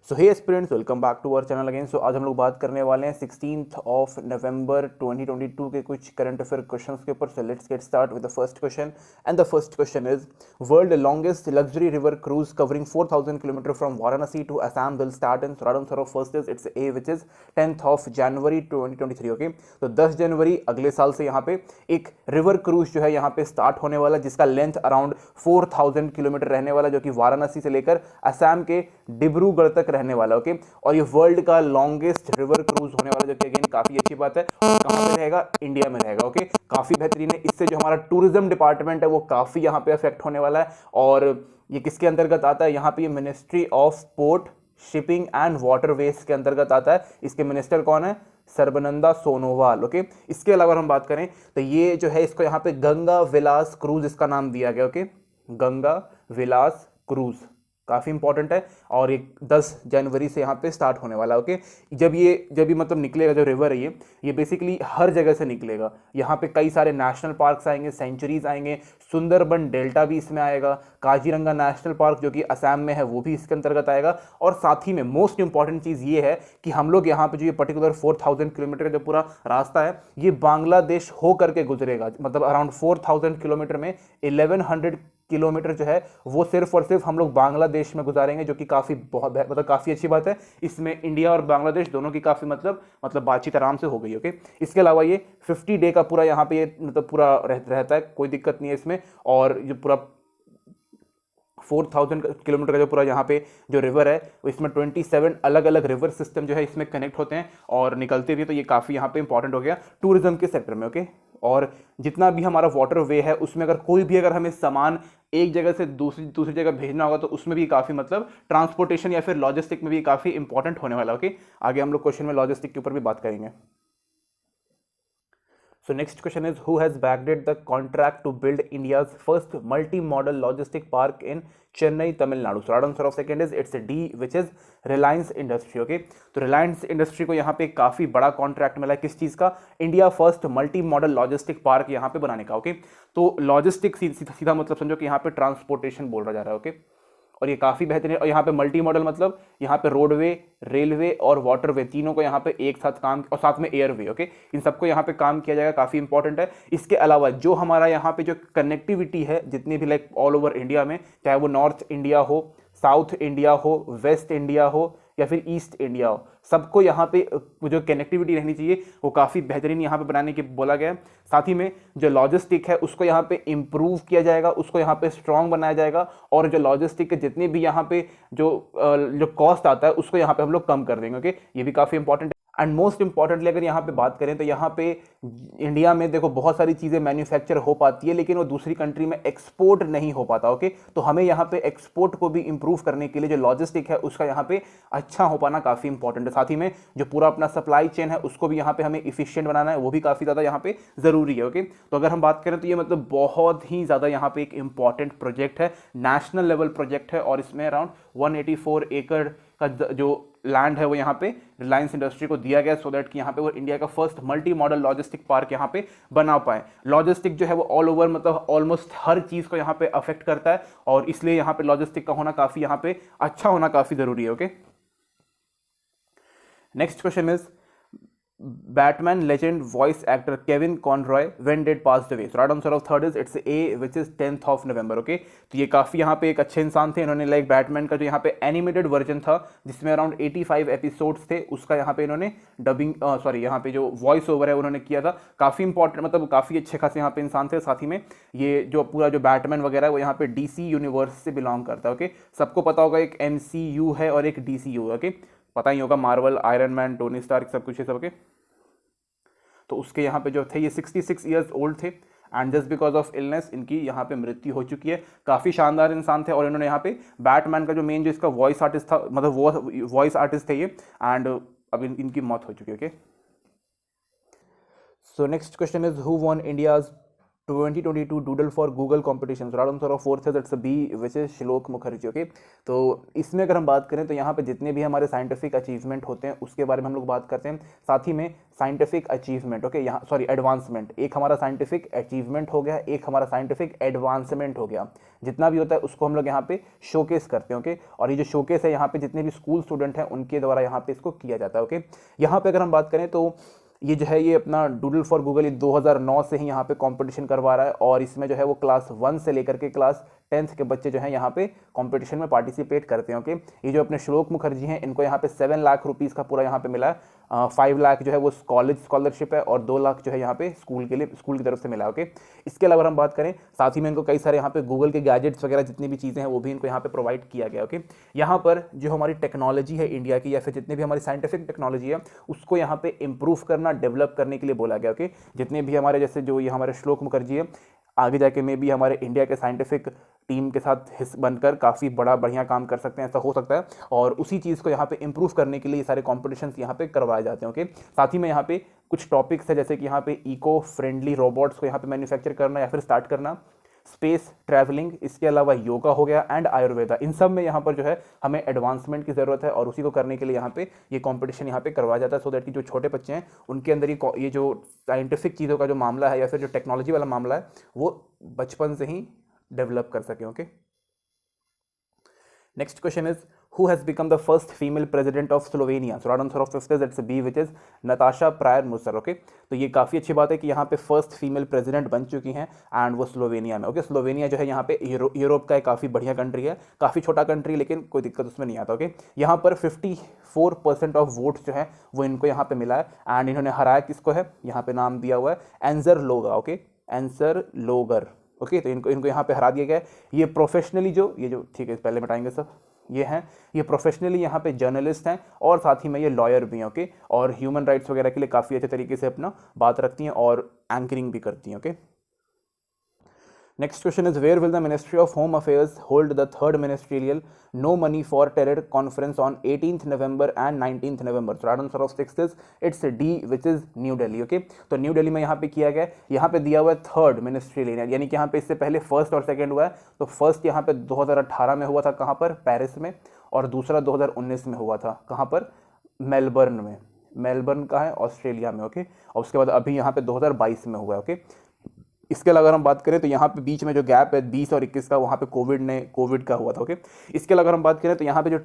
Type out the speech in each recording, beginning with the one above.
So hey aspirants, welcome back to our channel again. So आज हम लोग बात करने वाले हैं 16 नवंबर 2022 के कुछ करंट अफेयर क्वेश्चंस के ऊपर। So let's get start with the first question and the first question is world longest luxury river cruise covering 4000 kilometre from Varanasi to Assam will start in sir of first is it's A which is 10th January 2023। Okay, तो 10 जनवरी अगले साल से यहाँ पे एक river cruise जो है यहाँ पे स्टार्ट होने वाला, जिसका लेंथ अराउंड 4000 किलोमीटर रहने वाला, जो कि वाराणसी से लेकर असम के डिब्रूगढ़ तक रहने वाला। ओके, और ये वर्ल्ड का लॉन्गेस्ट रिवर क्रूज होने वाला, जो कि अगेन काफी अच्छी बात है। और कहां पे रहेगा? इंडिया में रहेगा। ओके, काफी बेहतरीन है। इससे जो हमारा टूरिज्म डिपार्टमेंट है वो काफी यहाँ पे अफेक्ट होने वाला है। और ये किसके अंतर्गत आता है? यहाँ पे ये ministry of port, shipping and waterways के अंतर्गत आता है। इसके मिनिस्टर कौन है? सर्बानंद सोनोवाल। ओके, इसके अलावा हम बात करें तो ये जो है, इसको यहाँ पे गंगा विलास क्रूज इसका नाम दिया गया। ओके, गंगा विलास क्रूज काफ़ी इंपॉर्टेंट है और ये 10 जनवरी से यहाँ पे स्टार्ट होने वाला है। ओके, जब ये मतलब निकलेगा, जो रिवर है ये बेसिकली हर जगह से निकलेगा। यहाँ पे कई सारे नेशनल पार्क्स आएंगे, सेंचुरीज आएंगे, सुंदरबन डेल्टा भी इसमें आएगा, काजीरंगा नेशनल पार्क जो कि असम में है वो भी इसके अंतर्गत आएगा। और साथ ही में मोस्ट इंपॉर्टेंट चीज़ ये है कि हम लोग यहाँ पे जो ये पर्टिकुलर 4000 किलोमीटर का जो पूरा रास्ता है ये बांग्लादेश हो करके गुजरेगा। मतलब अराउंड 4000 किलोमीटर में 1100 किलोमीटर जो है वो सिर्फ और सिर्फ हम लोग बांग्लादेश में गुजारेंगे, जो कि काफ़ी काफ़ी अच्छी बात है। इसमें इंडिया और बांग्लादेश दोनों की काफ़ी मतलब बातचीत आराम से हो गई। ओके, इसके अलावा ये 50 डे का पूरा यहाँ पे ये मतलब पूरा रहता है, कोई दिक्कत नहीं है इसमें। और जो पूरा 4000 किलोमीटर का जो पूरा यहाँ पे जो रिवर है वो इसमें 27 अलग अलग रिवर सिस्टम जो है इसमें कनेक्ट होते हैं और निकलते भी, तो ये काफ़ी यहाँ पे इंपॉर्टेंट हो गया टूरिज्म के सेक्टर में। ओके, और जितना भी हमारा वाटर वे है उसमें अगर हमें सामान एक जगह से दूसरी जगह भेजना होगा तो उसमें भी काफ़ी मतलब ट्रांसपोर्टेशन या फिर लॉजिस्टिक में भी काफ़ी इंपॉर्टेंट होने वाला। ओके, आगे हम लोग क्वेश्चन में लॉजिस्टिक के ऊपर भी बात करेंगे। So next question is, who has backed the contract to build India's first multi-modal logistic park in Chennai, Tamil Nadu? So right answer of second is it's a D, which is Reliance Industry. Okay, तो Reliance Industry को यहाँ पे काफी बड़ा contract मिला है। किस चीज का? India first multi modal logistic park यहाँ पे बनाने का। ओके, तो लॉजिस्टिक सीधा मतलब समझो कि यहाँ पे ट्रांसपोर्टेशन बोल रहा जा रहा है। ओके, और ये काफ़ी बेहतरीन है। और यहाँ पे मल्टी मॉडल मतलब यहाँ पे रोडवे, रेलवे और वाटरवे तीनों को यहाँ पे एक साथ काम, और साथ में एयरवे। ओके, इन सबको यहाँ पे काम किया जाएगा, काफ़ी इंपॉर्टेंट है। इसके अलावा जो हमारा यहाँ पे जो कनेक्टिविटी है जितनी भी लाइक ऑल ओवर इंडिया में, चाहे वो नॉर्थ इंडिया हो, साउथ इंडिया हो, वेस्ट इंडिया हो या फिर ईस्ट इंडिया हो, सबको यहाँ पे जो कनेक्टिविटी रहनी चाहिए वो काफ़ी बेहतरीन यहाँ पे बनाने की बोला गया है। साथ ही में जो लॉजिस्टिक है उसको यहाँ पे इम्प्रूव किया जाएगा, उसको यहाँ पे स्ट्रॉन्ग बनाया जाएगा। और जो लॉजिस्टिक के जितने भी यहाँ पे जो कॉस्ट आता है उसको यहाँ पे हम लोग कम कर देंगे। ओके, ये भी काफ़ी इंपॉर्टेंट है। एंड मोस्ट इंपॉर्टेंटली अगर यहाँ पे बात करें तो यहाँ पे इंडिया में देखो बहुत सारी चीज़ें मैन्युफैक्चर हो पाती है लेकिन वो दूसरी कंट्री में एक्सपोर्ट नहीं हो पाता। ओके, तो हमें यहाँ पे एक्सपोर्ट को भी इंप्रूव करने के लिए जो लॉजिस्टिक है उसका यहाँ पे अच्छा हो पाना काफ़ी इंपॉर्टेंट है। साथ ही में जो पूरा अपना सप्लाई चेन है उसको भी यहाँ पे हमें इफिशियंट बनाना है, वो भी काफ़ी ज़्यादा यहाँ पे ज़रूरी है। ओके, तो अगर हम बात करें तो ये मतलब बहुत ही ज़्यादा यहाँ पे एक इंपॉर्टेंट प्रोजेक्ट है, नेशनल लेवल प्रोजेक्ट है। और इसमें अराउंड 184 एकड़ का जो लैंड है वो यहाँ पे रिलायंस इंडस्ट्री को दिया गया, सो दैट कि यहाँ पे वो इंडिया का first multi modal logistic park यहाँ पे बना पाए। लॉजिस्टिक जो है वो ऑल ओवर मतलब ऑलमोस्ट हर चीज़ को यहाँ पे अफेक्ट करता है और इसलिए यहाँ पे लॉजिस्टिक का होना काफ़ी यहाँ पे अच्छा होना काफ़ी ज़रूरी है। Okay, next question is Batman legend voice actor Kevin Conroy when did passed away? So right answer of third is it's A, which is 10th November. Okay, तो ये काफ़ी यहाँ पे एक अच्छे इंसान थे। इन्होंने लाइक बैटमैन का जो यहाँ पे एनिमेटेड वर्जन था जिसमें अराउंड 85 एपिसोड्स थे, उसका यहाँ पे इन्होंने डबिंग यहाँ पे जो वॉइस ओवर है उन्होंने किया था। काफ़ी इंपॉर्टेंट मतलब काफ़ी अच्छे खासे यहाँ पे इंसान थे। साथ ही में ये जो पूरा जो बैटमैन वगैरह है वो यहाँ पे DC यूनिवर्स से बिलोंग करता है। ओके, सबको पता होगा एक MCU है और एक DCU। ओके, पता ही होगा, Marvel, Iron Man, Tony Stark, सब कुछ है सबके। तो उसके यहाँ पे जो थे ये 66 ईयर्स ओल्ड थे and just because of illness इनकी यहाँ पे मृत्यु हो चुकी है। काफ़ी शानदार इंसान थे और इन्होंने यहाँ पे बैटमैन का जो मेन जो इसका वॉइस आर्टिस्ट था, मतलब वो वॉइस आर्टिस्ट थे ये, एंड अब इनकी मौत हो चुकी है। Okay, so next question is who won India's 2022 doodle for Google competition, right answer of fourth is it's B which is Shlok Mukherjee. Okay, तो इसमें अगर हम बात करें तो यहाँ पे जितने भी हमारे साइंटिफिक अचीवमेंट होते हैं उसके बारे में हम लोग बात करते हैं, साथ ही में साइंटिफिक अचीवमेंट, ओके, यहाँ सॉरी एडवांसमेंट, एक हमारा साइंटिफिक अचीवमेंट हो गया, एक हमारा साइंटिफिक एडवांसमेंट हो गया, जितना भी होता है उसको हम लोग यहाँ पे शोकेस करते हैं। ओके, और ये जो शोकेस है यहाँ पे जितने भी स्कूल स्टूडेंट हैं उनके द्वारा यहाँ पे इसको किया जाता है। ओके, यहाँ पे अगर हम बात करें तो ये जो है ये अपना डूडल फॉर गूगल ये 2009 से ही यहाँ पे कंपटीशन करवा रहा है, और इसमें जो है वो क्लास 1 से लेकर के क्लास 10th के बच्चे जो हैं यहाँ पे कंपटीशन में पार्टिसिपेट करते हैं। ओके, ये जो अपने श्लोक मुखर्जी हैं इनको यहाँ पे 7 लाख रुपीस का पूरा यहाँ पे मिला है, 5 लाख जो है वो कॉलेज स्कॉलरशिप है और 2 लाख जो है यहाँ पे स्कूल के लिए, स्कूल की तरफ से मिला है। ओके, इसके अलावा हम बात करें साथ ही में इनको कई सारे यहाँ पे गूगल के गैजेट्स वगैरह जितनी भी चीज़ें हैं वो भी इनको यहाँ पे प्रोवाइड किया गया। ओके, यहाँ पर जो हमारी टेक्नोलॉजी है इंडिया की या फिर जितने भी हमारी साइंटिफिक टेक्नोलॉजी है उसको यहाँ पे इंप्रूव करना, डेवलप करने के लिए बोला गया। ओके, जितने भी हमारे जैसे जो ये हमारे श्लोक मुखर्जी है आगे जाके में भी हमारे इंडिया के साइंटिफिक टीम के साथ हिस्सा बनकर काफ़ी बढ़िया काम कर सकते हैं, ऐसा हो सकता है, और उसी चीज़ को यहाँ पे इंप्रूव करने के लिए ये सारे कॉम्पिटिशन्स यहाँ पे करवाए जाते हैं। ओके, साथ ही में यहाँ पे कुछ टॉपिक्स है जैसे कि यहाँ पे इको फ्रेंडली रोबोट्स को यहाँ पे मैन्युफैक्चर करना या फिर स्टार्ट करना, स्पेस ट्रैवलिंग, इसके अलावा योगा हो गया एंड आयुर्वेदा, इन सब में यहाँ पर जो है हमें एडवांसमेंट की ज़रूरत है और उसी को करने के लिए यहाँ पे ये कंपटीशन यहाँ पे करवाया जाता है, सो दैट कि जो छोटे बच्चे हैं उनके अंदर ये जो साइंटिफिक चीज़ों का जो मामला है या फिर जो टेक्नोलॉजी वाला मामला है वो बचपन से ही डेवलप कर सकें। Okay, next question is who has become the first female president of Slovenia? So right answer of fifth is it's B, which is Natasha Pryor-Musar। Okay, तो ये काफ़ी अच्छी बात है कि यहाँ पे फर्स्ट फीमेल प्रेसिडेंट बन चुकी हैं एंड वो स्लोवेनिया में। ओके, स्लोवेनिया जो है यहाँ पे यूरोप का एक काफ़ी बढ़िया कंट्री है, काफ़ी छोटा कंट्री लेकिन कोई दिक्कत उसमें नहीं आता। ओके, यहाँ पर 54% ऑफ वोट्स जो है वो इनको यहाँ पे मिला है एंड इन्होंने हराया किसको है, यहाँ पे नाम दिया हुआ है एंसर लोगा। Okay, answer Logar. ओके, तो इनको यहाँ पे हरा दिया गया है। ये प्रोफेशनली ये जो ठीक है पहले मिटाएंगे सब, ये हैं, ये प्रोफेशनली यहाँ पे जर्नलिस्ट हैं और साथ ही में ये लॉयर भी हैं। ओके, और ह्यूमन राइट्स वगैरह के लिए काफ़ी अच्छे तरीके से अपना बात रखती हैं और एंकरिंग भी करती हैं। Okay, next question is where will the ministry of home affairs hold the third ministerial no money for terror conference on 18th November and 19th November. So right answer of sixth is it's D, which is New Delhi. Okay, तो न्यू दिल्ली में यहाँ पे किया गया, यहाँ पे दिया हुआ है थर्ड मिनिस्ट्रियल, यानी कि यहाँ पे इससे पहले फर्स्ट और सेकंड हुआ है, तो फर्स्ट यहाँ पे 2018 में हुआ था कहाँ पर, पेरिस में, और दूसरा 2019 में हुआ था कहाँ पर, मेलबर्न में, मेलबर्न का है ऑस्ट्रेलिया में। ओके, और उसके बाद अभी यहाँ पे 2022 में हुआ है। ओके, इसके अलावा अगर हम बात करें तो यहाँ पे बीच में जो गैप है 20 और 21 का, वहाँ पे कोविड का हुआ था। ओके, इसके अलावा अगर हम बात करें तो यहाँ पे जो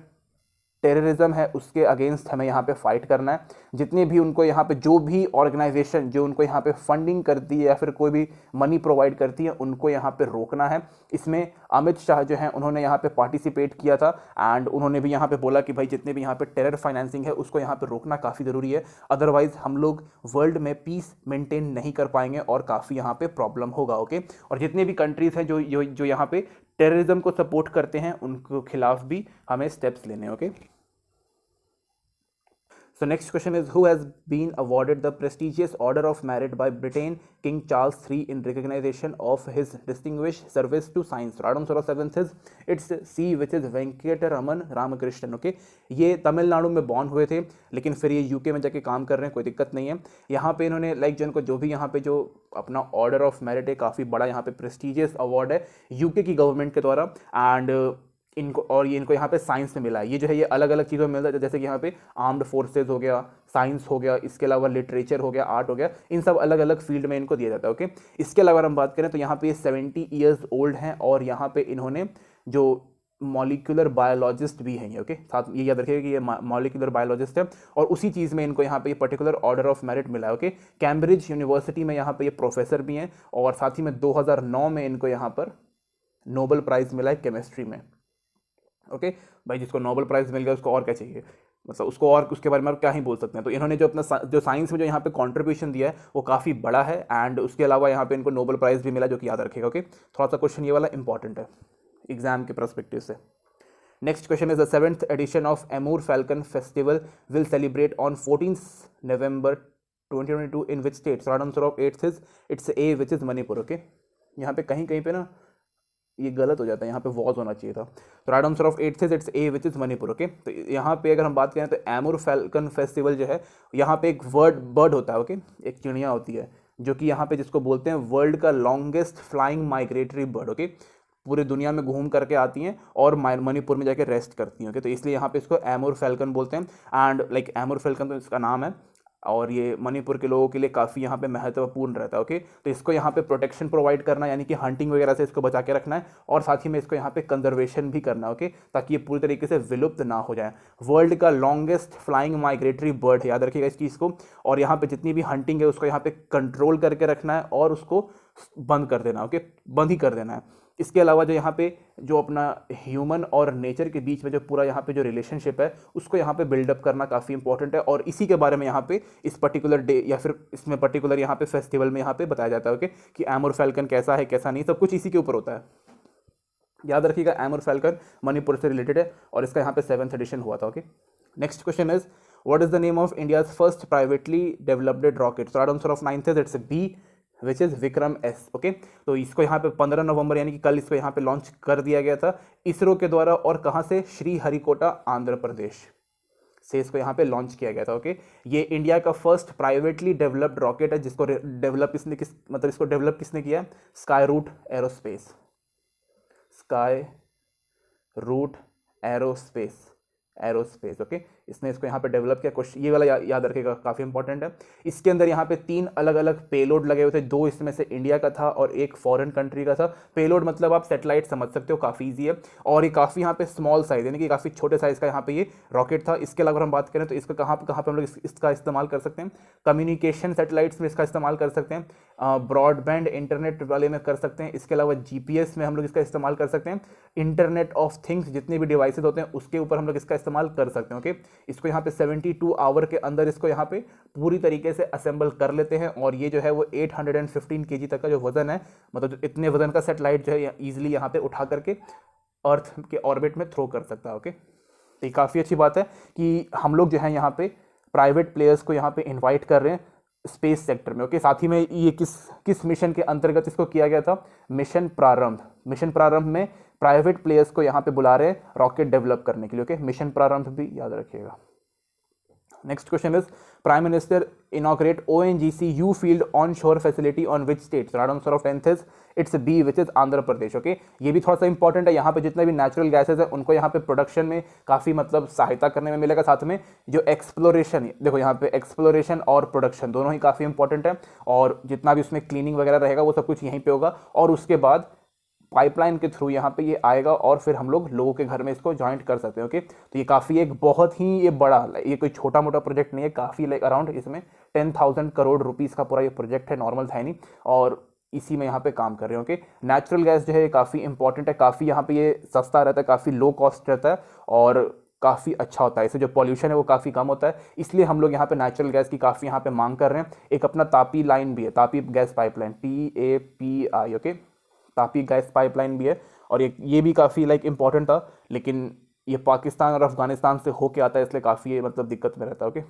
टेररिज्म है उसके अगेंस्ट हमें यहाँ पे फाइट करना है। जितने भी उनको यहाँ पे जो भी ऑर्गेनाइजेशन जो उनको यहाँ पे फंडिंग करती है या फिर कोई भी मनी प्रोवाइड करती है उनको यहाँ पे रोकना है। इसमें अमित शाह जो हैं उन्होंने यहाँ पे पार्टिसिपेट किया था एंड उन्होंने भी यहाँ पे बोला कि भाई जितने भी यहाँ पे टेरर फाइनेंसिंग है उसको यहाँ पे रोकना काफ़ी ज़रूरी है, अदरवाइज हम लोग वर्ल्ड में पीस मेंटेन नहीं कर पाएंगे और काफ़ी यहाँ पे प्रॉब्लम होगा। ओके, और जितने भी कंट्रीज़ हैं जो यहाँ पे टेररिज्म को सपोर्ट करते हैं उनको खिलाफ भी हमें स्टेप्स लेने। Okay, so next question is who has been awarded the prestigious Order of Merit by Britain King Charles III in recognition of his distinguished service to science? Right answer of seventh is it's C, which is Venkataraman Ramakrishnan। Okay, ये तमिलनाडु में born हुए थे लेकिन फिर ये UK में जाके काम कर रहे हैं, कोई दिक्कत नहीं है। यहाँ पे इन्होंने जिनको जो भी यहाँ पे जो अपना ऑर्डर ऑफ मेरिट है, काफ़ी बड़ा यहाँ पे प्रेस्टिजियस अवार्ड है यूके की गवर्नमेंट के द्वारा एंड इनको यहाँ पे साइंस में मिला है। ये जो है ये अलग अलग चीज़ों में मिलता है, जैसे कि यहाँ पे आर्म्ड फोर्सेज हो गया, साइंस हो गया, इसके अलावा लिटरेचर हो गया, आर्ट हो गया, इन सब अलग अलग फील्ड में इनको दिया जाता है। ओके, इसके अलावा हम बात करें तो यहाँ पे 70 ईयर्स ओल्ड हैं और यहाँ पे इन्होंने जो मॉलिक्यूलर बायोलॉजिस्ट भी हैं। ओके, साथ ये याद रखिएगा कि ये मॉलिक्यूलर बायोलॉजिस्ट है और उसी चीज़ में इनको यहाँ पे ये पर्टिकुलर ऑर्डर ऑफ मेरिट मिला है। ओके, कैम्ब्रिज यूनिवर्सिटी में यहाँ पे ये प्रोफेसर भी हैं और साथ ही में 2009 में इनको यहाँ पर नोबेल प्राइज़ मिला है केमिस्ट्री में। ओके, भाई जिसको नोबेल प्राइज़ मिल गया उसको और क्या चाहिए, मतलब उसको और उसके बारे में आप क्या ही बोल सकते हैं। तो इन्होंने जो अपना जो साइंस में जो यहाँ पे कंट्रीब्यूशन दिया है वो काफ़ी बड़ा है एंड उसके अलावा यहाँ पे इनको नोबेल प्राइज़ भी मिला, जो कि याद रखेगा। ओके, थोड़ा सा क्वेश्चन ये वाला इंपॉर्टेंट है एग्जाम के परस्पेक्टिव से। Next question is the 7th edition of Amur falcon festival will celebrate on 14th November 2022 in which state? Right answer of 8th is it's A, which is Manipur. Okay, यहाँ पे कहीं पे ना ये गलत हो जाता है, यहाँ पे वॉज होना चाहिए था। तो right answer of 8th is it's A, which is Manipur. Okay, तो यहाँ पे अगर हम बात करें तो एमूर फैल्कन फेस्टिवल जो है, यहाँ पे एक बर्ड होता है। ओके, एक चिड़िया होती है जो कि यहाँ पे जिसको बोलते हैं वर्ल्ड का longest flying migratory bird, okay. पूरे दुनिया में घूम करके आती हैं और मणिपुर में जाके रेस्ट करती हैं, ओके। तो इसलिए यहाँ पे इसको एमोर फैल्कन बोलते हैं। एंड लाइक एमोर फैल्कन तो इसका नाम है, और ये मणिपुर के लोगों के लिए काफ़ी यहाँ पे महत्वपूर्ण रहता है, ओके। तो इसको यहाँ पे प्रोटेक्शन प्रोवाइड करना, यानी कि हंटिंग वगैरह से इसको बचा के रखना है, और साथ ही में इसको यहाँ पे कंजर्वेशन भी करना है, ओके, ताकि ये पूरी तरीके से विलुप्त ना हो जाए। वर्ल्ड का लॉन्गेस्ट फ्लाइंग माइग्रेटरी बर्ड है, याद रखिएगा इस चीज़ को। और यहाँ पे जितनी भी हंटिंग है उसको यहाँ पे कंट्रोल करके रखना है और उसको बंद कर देना, ओके, बंद ही कर देना है। इसके अलावा जो यहाँ पे जो अपना ह्यूमन और नेचर के बीच में जो पूरा यहाँ पे जो रिलेशनशिप है उसको यहाँ पे बिल्डअप करना काफ़ी इंपॉर्टेंट है, और इसी के बारे में यहाँ पे इस पर्टिकुलर डे या फिर इसमें पर्टिकुलर यहाँ पे फेस्टिवल में यहाँ पे बताया जाता है, ओके, कि एमोर फैल्कन कैसा है कैसा नहीं, सब कुछ इसी के ऊपर होता है। याद रखिएगा एमोर फैल्कन मणिपुर से रिलेटेड है और इसका यहाँ पे 7th एडिशन हुआ था, okay. Next question is what is the name of India's first privately developed rocket? So answer of 9th is it's B, which is Vikram S, okay. तो इसको यहाँ पे 15 नवंबर यानी कि कल इसको यहाँ पे लॉन्च कर दिया गया था इसरो के द्वारा, और कहाँ से? श्रीहरिकोटा आंध्र प्रदेश से इसको यहाँ पे लॉन्च किया गया था, ओके। ये इंडिया का फर्स्ट प्राइवेटली डेवलप्ड रॉकेट है, जिसको डेवलप इसको डेवलप किसने किया? Skyroot Aerospace, Skyroot Aerospace, okay. इसने इसको यहाँ पे डेवलप किया। क्वेश्चन ये वाला याद रखेगा, काफ़ी इंपॉर्टेंट है। इसके अंदर यहाँ पे 3 अलग अलग पेलोड लगे हुए थे, 2 इसमें से इंडिया का था और एक फॉरेन कंट्री का था। पेलोड मतलब आप सेटेलाइट समझ सकते हो, काफ़ी ईजी है, और ये काफ़ी यहाँ पे स्मॉल साइज यानी कि काफ़ी छोटे साइज का यहाँ पे ये रॉकेट था। इसके अलावा हम बात करें तो इसका कहाँ पे हम लोग इसका इस्तेमाल कर सकते हैं? कम्युनिकेशन सेटेलाइट्स में इसका इस्तेमाल कर सकते हैं, ब्रॉडबैंड इंटरनेट वाले में कर सकते हैं, इसके अलावा GPS में हम लोग इसका इस्तेमाल कर सकते हैं, इंटरनेट ऑफ थिंग्स जितने भी डिवाइसेज होते हैं उसके ऊपर हम लोग इसका इस्तेमाल कर सकते हैं, ओके। इसको यहाँ पे 72 आवर के अंदर इसको यहाँ पे पूरी तरीके से असेंबल कर लेते हैं, और ये जो है वो 815 kg तक का जो वजन है, मतलब इतने वजन का सेटेलाइट जो है ईजिली यहाँ पे उठा करके अर्थ के ऑर्बिट में थ्रो कर सकता है, ओके। तो ये काफ़ी अच्छी बात है कि हम लोग जो है यहाँ पे प्राइवेट प्लेयर्स को यहाँ पे इन्वाइट कर रहे हैं स्पेस सेक्टर में, ओके। साथ ही में ये किस मिशन के अंतर्गत इसको किया गया था? मिशन प्रारंभ में प्राइवेट प्लेयर्स को यहाँ पे बुला रहे हैं रॉकेट डेवलप करने के लिए, ओके। मिशन प्रारंभ भी याद रखिएगा। Next question is prime minister inaugurate ONGC U field on shore facility on which state? Answer of 10th is it's B, which is Andhra Pradesh, okay. ये भी थोड़ा सा इंपॉर्टेंट है। यहाँ पे जितने भी नेचुरल गैसेज है उनको यहाँ पे प्रोडक्शन में काफ़ी मतलब सहायता करने में मिलेगा। साथ में जो एक्सप्लोरेशन, देखो यहाँ पे एक्सप्लोरेशन और प्रोडक्शन दोनों ही काफ़ी इंपॉर्टेंट है, और जितना भी उसमें क्लीनिंग वगैरह रहेगा वो सब कुछ यहीं पे होगा, और उसके बाद पाइपलाइन के थ्रू यहाँ पे ये आएगा और फिर हम लोग लोगों के घर में इसको ज्वाइंट कर सकते हैं, ओके। तो ये काफ़ी एक बहुत ही ये बड़ा, ये कोई छोटा मोटा प्रोजेक्ट नहीं है, काफ़ी लाइक अराउंड इसमें 10,000 करोड़ रुपीज़ का पूरा ये प्रोजेक्ट है, नॉर्मल था नहीं, और इसी में यहाँ पे काम कर रहे हैं, ओके। नेचुरल गैस जो है काफ़ी इंपॉर्टेंट है, काफ़ी यहाँ पे ये सस्ता रहता है, काफ़ी लो कॉस्ट रहता है और काफ़ी अच्छा होता है। इससे जो पॉल्यूशन है वो काफ़ी कम होता है, इसलिए हम लोग यहाँ पे नेचुरल गैस की काफ़ी यहाँ पे मांग कर रहे हैं। एक अपना तापी लाइन भी है, Tapi gas pipeline, TAPI, okay, Tapi gas pipeline भी है, और ये भी काफ़ी लाइक इंपॉर्टेंट था, लेकिन ये पाकिस्तान और अफगानिस्तान से होके आता है, इसलिए काफ़ी मतलब दिक्कत में रहता है, ओके।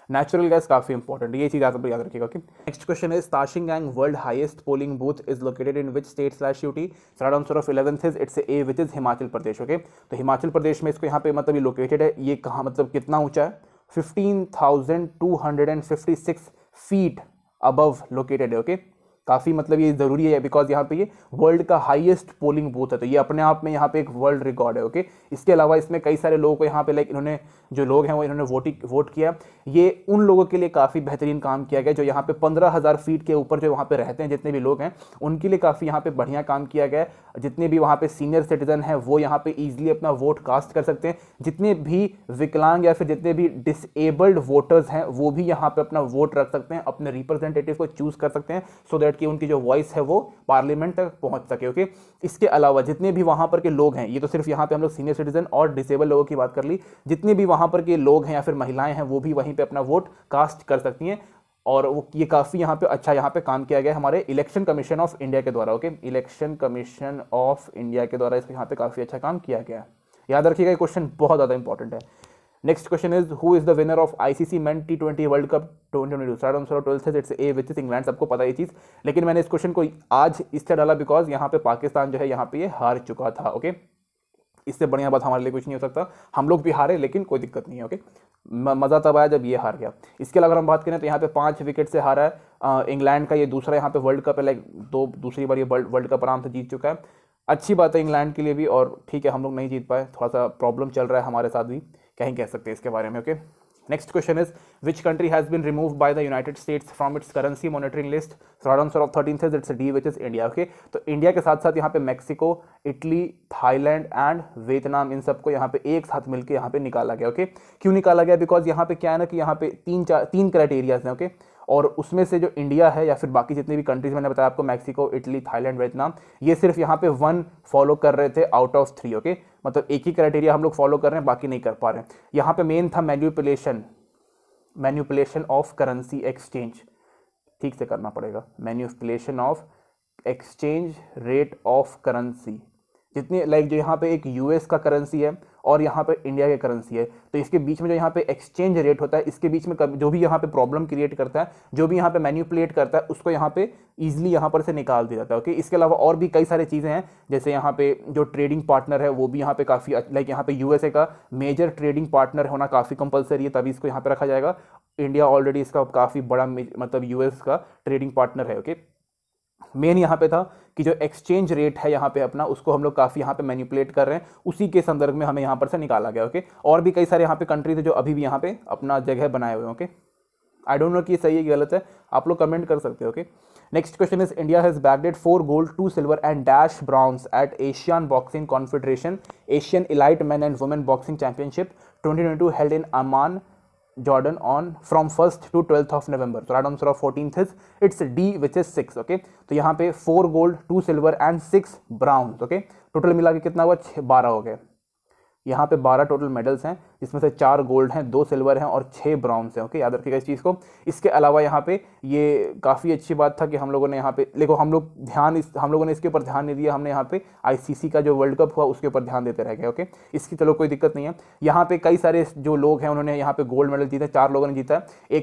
नेचुरल गैस काफ़ी इंपॉर्टेंट, ये चीज़ आप याद रखिएगा, okay. Next question is Tashigang world highest polling booth is located in which स्टेट/UT? Answer of 11th is it's A, which is Himachal Pradesh, okay. तो हिमाचल प्रदेश में इसको यहाँ पे मतलब ये लोकेटेड है, ये कहाँ मतलब कितना ऊंचा है? 15,256 फीट अबव लोकेटेड है, ओके। काफ़ी मतलब ये ज़रूरी है बिकॉज यहाँ पे ये वर्ल्ड का हाईएस्ट पोलिंग बूथ है, तो ये अपने आप में यहाँ पे एक वर्ल्ड रिकॉर्ड है, ओके। इसके अलावा इसमें कई सारे लोगों को यहाँ पे लाइक इन्होंने जो लोग हैं वो इन्होंने वोट किया। ये उन लोगों के लिए काफ़ी बेहतरीन काम किया गया जो यहाँ पे 15,000 फीट के ऊपर जो वहाँ पे रहते हैं, जितने भी लोग हैं उनके लिए काफ़ी यहाँ पे बढ़िया काम किया गया है। जितने भी वहाँ पे सीनियर सिटीजन हैं वो यहाँ पे ईजिली अपना वोट कास्ट कर सकते हैं। जितने भी विकलांग या फिर जितने भी डिसेबल्ड वोटर्स हैं वो भी यहाँ पे अपना वोट रख सकते हैं, अपने रिप्रेजेंटेटिव को चूज कर सकते हैं, सो दैट कि उनकी जो वॉइस है वो पार्लियामेंट तक पहुँच सके, ओके। इसके अलावा जितने भी वहाँ पर के लोग हैं, ये तो सिर्फ यहाँ पे हम लोग सीनियर सिटीजन और डिसेबल लोगों की बात कर ली, जितने भी वहाँ पर के लोग हैं या फिर महिलाएं हैं वो भी वहीं पे अपना वोट कास्ट कर सकती हैं। और वो ये काफ़ी यहाँ पे अच्छा यहाँ पे काम किया गया हमारे इलेक्शन कमीशन ऑफ इंडिया के द्वारा, okay. Election commission of India के द्वारा इसको यहाँ पे काफ़ी अच्छा काम किया गया है। याद रखिएगा ये क्वेश्चन बहुत ज़्यादा इंपॉर्टेंट है। Next question is who is the winner of ICC main T20 world cup 2022? Answer 12 it's a, which is England. सबको पता है ये चीज़, लेकिन मैंने इस क्वेश्चन को आज इससे डाला बिकॉज यहाँ पे पाकिस्तान जो है यहाँ पे ये हार चुका था, ओके। इससे बढ़िया बात हमारे लिए कुछ नहीं हो सकता, हम लोग भी हारे लेकिन कोई दिक्कत नहीं है, ओके। मज़ा तब आया जब ये हार गया। इसके अलावा अगर हम बात करें तो यहाँ पे 5 विकेट से हारा है। इंग्लैंड का ये दूसरा यहाँ पे वर्ल्ड कप है, लाइक दूसरी बार ये वर्ल्ड कप आराम से जीत चुका है। अच्छी बात है इंग्लैंड के लिए भी, और ठीक है हम लोग नहीं जीत पाए, थोड़ा सा प्रॉब्लम चल रहा है हमारे साथ भी, क्या ही कह सकते हैं इसके बारे में। Okay, next question is which country has been remove by the United States from its currency monitoring list. Right answer of 13th is it's D which is India. Okay, तो इंडिया के साथ साथ यहाँ पे Mexico, Italy, Thailand and Vietnam, इन सबको यहाँ पे एक साथ मिलकर यहाँ पे निकाला गया। ओके, क्यों निकाला गया? बिकॉज यहाँ पे क्या है ना कि यहाँ पे तीन क्राइटेरियाज हैं। ओके, और उसमें से जो इंडिया है या फिर बाकी जितनी भी कंट्रीज मैंने बताया आपको, मैक्सिको, इटली, थाईलैंड, वियतनाम, ये सिर्फ यहाँ पे 1 फॉलो कर रहे थे आउट ऑफ 3। ओके, मतलब एक ही क्राइटेरिया हम लोग फॉलो कर रहे हैं, बाकी नहीं कर पा रहे हैं। यहाँ पे मेन था मैन्युपुलेशन ऑफ करेंसी एक्सचेंज, ठीक से करना पड़ेगा, manipulation of exchange rate of currency. जितनी लाइक जो यहाँ पे एक यूएस का करेंसी है और यहाँ पे इंडिया की करेंसी है, तो इसके बीच में जो यहाँ पे एक्सचेंज रेट होता है, इसके बीच में जो भी यहाँ पे प्रॉब्लम क्रिएट करता है, जो भी यहाँ पे मैन्युपुलेट करता है, उसको यहाँ पे इजीली यहाँ पर से निकाल दिया जाता है। ओके, इसके अलावा और भी कई सारी चीज़ें हैं, जैसे यहाँ पे जो ट्रेडिंग पार्टनर है वो भी यहाँ पे काफ़ी लाइक यहाँ पे यूएसए का मेजर ट्रेडिंग पार्टनर होना काफ़ी कंपलसरी है, तभी इसको यहाँ पे रखा जाएगा। इंडिया ऑलरेडी इसका काफ़ी बड़ा मतलब यूएस का ट्रेडिंग पार्टनर है। ओके, मेन यहाँ पे था कि जो एक्सचेंज रेट है यहाँ पे अपना, उसको हम लोग काफ़ी यहाँ पे मैनिपुलेट कर रहे हैं, उसी के संदर्भ में हमें यहाँ पर से निकाला गया। ओके, और भी कई सारे यहाँ पे कंट्रीज है जो अभी भी यहाँ पे अपना जगह बनाए हुए हैं। ओके, आई डोंट नो कि सही है कि गलत है, आप लोग कमेंट कर सकते हो। Okay, next question is India has bagged 4 gold 2 silver and dash bronze eight Asian boxing confederation Asian elite man and women boxing championship 2022 held in Aman Jordan on from 1st to 12th of November. So right answer of 14th is it's D which is 6. Okay, तो यहाँ पे 4 gold 2 silver and 6 bronze. Okay, total मिला के कितना हुआ? 12 हो गए। यहाँ पे 12 टोटल मेडल्स हैं, जिसमें से 4 गोल्ड हैं, 2 सिल्वर हैं और 6 ब्रॉन्ज हैं। ओके, याद रखिएगा इस चीज़ को। इसके अलावा यहाँ पे ये काफ़ी अच्छी बात था कि हम लोगों ने यहाँ पे देखो, हम लोगों ने इसके ऊपर ध्यान नहीं दिया, हमने यहाँ पे आईसीसी का जो वर्ल्ड कप हुआ उसके ऊपर ध्यान देते रह गए। ओके, इसकी चलो कोई दिक्कत नहीं है। यहाँ पे कई सारे जो लोग हैं उन्होंने यहाँ पे गोल्ड मेडल जीता, 4 लोगों ने जीता है।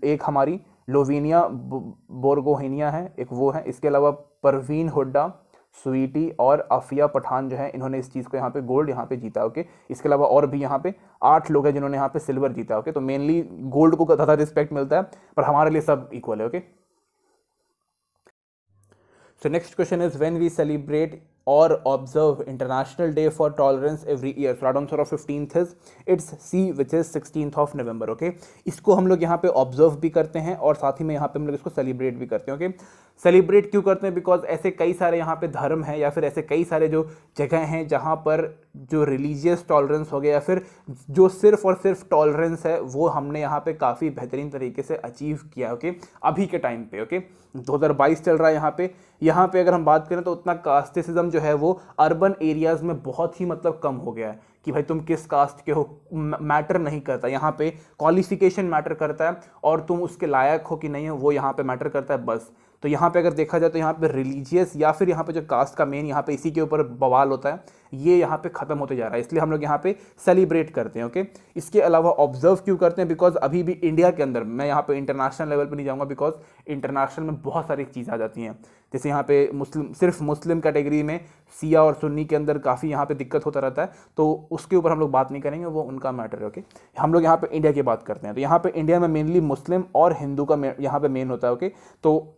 एक हमारी लोविनिया बोरगोहेनिया है, एक वो है। इसके अलावा परवीन हुड्डा, स्वीटी और अफिया पठान जो है, इन्होंने इस चीज़ को यहाँ पे गोल्ड यहाँ पे जीता। ओके, इसके अलावा और भी यहाँ पे 8 लोग हैं जिन्होंने यहाँ पे सिल्वर जीता। ओके, तो मेनली गोल्ड को ज़्यादा रिस्पेक्ट मिलता है, पर हमारे लिए सब इक्वल है। Okay, so next question is when we celebrate or observe International Day for Tolerance every year. So right answer of 15th is it's C which is 16th of November. Okay, इसको हम लोग यहाँ पे observe भी करते हैं और साथ ही में यहाँ पे हम लोग इसको सेलिब्रेट भी करते हैं। ओके, सेलिब्रेट क्यों करते हैं? बिकॉज ऐसे कई सारे यहाँ पे धर्म हैं या फिर ऐसे कई सारे जो जगह हैं जहाँ पर जो रिलीजियस टॉलरेंस हो गया या फिर जो सिर्फ और सिर्फ टॉलरेंस है, वो हमने यहाँ पे काफ़ी बेहतरीन तरीके से अचीव किया। ओके, अभी के टाइम पे। ओके, 2022 चल रहा है यहाँ पे अगर हम बात करें तो उतना कास्टिसिज्म जो है वो अर्बन एरियाज़ में बहुत ही मतलब कम हो गया है कि भाई तुम किस कास्ट के हो मैटर नहीं करता। यहाँ पे क्वालिफिकेशन मैटर करता है और तुम उसके लायक हो कि नहीं हो वो यहाँ पे मैटर करता है बस। तो यहाँ पे अगर देखा जाए तो यहाँ पे रिलीजियस या फिर यहाँ पे जो कास्ट का मेन यहाँ पे इसी के ऊपर बवाल होता है, ये यहाँ पे ख़त्म होते जा रहा है, इसलिए हम लोग यहाँ पे सेलिब्रेट करते हैं। ओके, इसके अलावा ऑब्जर्व क्यों करते हैं? बिकॉज अभी भी इंडिया के अंदर, मैं यहाँ पे इंटरनेशनल लेवल पे नहीं जाऊँगा बिकॉज इंटरनेशनल में बहुत सारी चीज़ आ जाती हैं। जैसे यहाँ पे सिर्फ मुस्लिम कैटेगरी में सिया और सुन्नी के अंदर काफ़ी यहाँ पे दिक्कत होता रहता है, तो उसके ऊपर हम लोग बात नहीं करेंगे, वो उनका मैटर है। ओके, हम लोग यहाँ पे इंडिया की बात करते हैं। तो यहाँ पे इंडिया में मेनली मुस्लिम और हिंदू का यहाँ पे मेन होता है। ओके, तो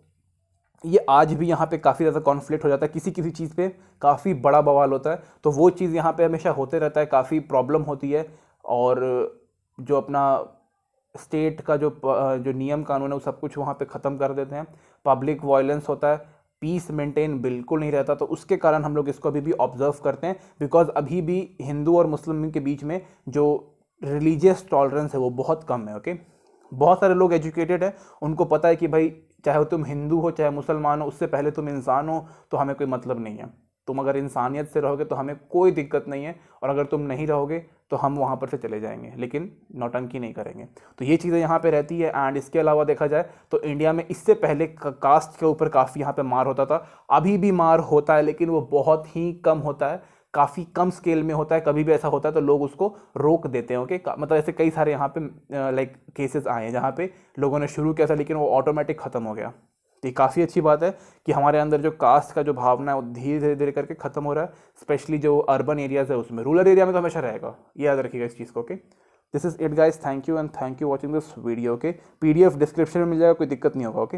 ये आज भी यहाँ पे काफ़ी ज़्यादा कॉन्फ्लिक्ट हो जाता है, किसी किसी चीज़ पे काफ़ी बड़ा बवाल होता है, तो वो चीज़ यहाँ पे हमेशा होते रहता है, काफ़ी प्रॉब्लम होती है। और जो अपना स्टेट का जो नियम कानून है वो सब कुछ वहाँ पे ख़त्म कर देते हैं, पब्लिक वायलेंस होता है, पीस मेंटेन बिल्कुल नहीं रहता। तो उसके कारण हम लोग इसको अभी भी ऑब्जर्व करते हैं बिकॉज अभी भी हिंदू और मुस्लिम के बीच में जो रिलीजियस टॉलरेंस है वो बहुत कम है। ओके, बहुत सारे लोग एजुकेटेड है, उनको पता है कि भाई चाहे तुम हिंदू हो चाहे मुसलमान हो, उससे पहले तुम इंसान हो, तो हमें कोई मतलब नहीं है। तुम अगर इंसानियत से रहोगे तो हमें कोई दिक्कत नहीं है, और अगर तुम नहीं रहोगे तो हम वहाँ पर से चले जाएंगे, लेकिन नौटंकी नहीं करेंगे। तो ये चीज़ें यहाँ पे रहती है। एंड इसके अलावा देखा जाए तो इंडिया में इससे पहले कास्ट के ऊपर काफ़ी यहाँ पे मार होता था, अभी भी मार होता है, लेकिन वो बहुत ही कम होता है, काफ़ी कम स्केल में होता है। कभी भी ऐसा होता है तो लोग उसको रोक देते हैं। ओके, मतलब ऐसे कई सारे यहाँ पे लाइक केसेस आए हैं जहाँ पे लोगों ने शुरू किया था लेकिन वो ऑटोमेटिक ख़त्म हो गया। तो ये काफ़ी अच्छी बात है कि हमारे अंदर जो कास्ट का जो भावना है वो धीरे धीरे करके ख़त्म हो रहा है, स्पेशली जो अर्बन एरियाज़ है उसमें। रूरल एरिया में तो हमेशा रहेगा, ये याद रखिएगा इस चीज़ को। Okay, this is it guys, thank you and thank you watching this video. Okay, PDF description में मिल जाएगा, कोई दिक्कत नहीं होगा। ओके।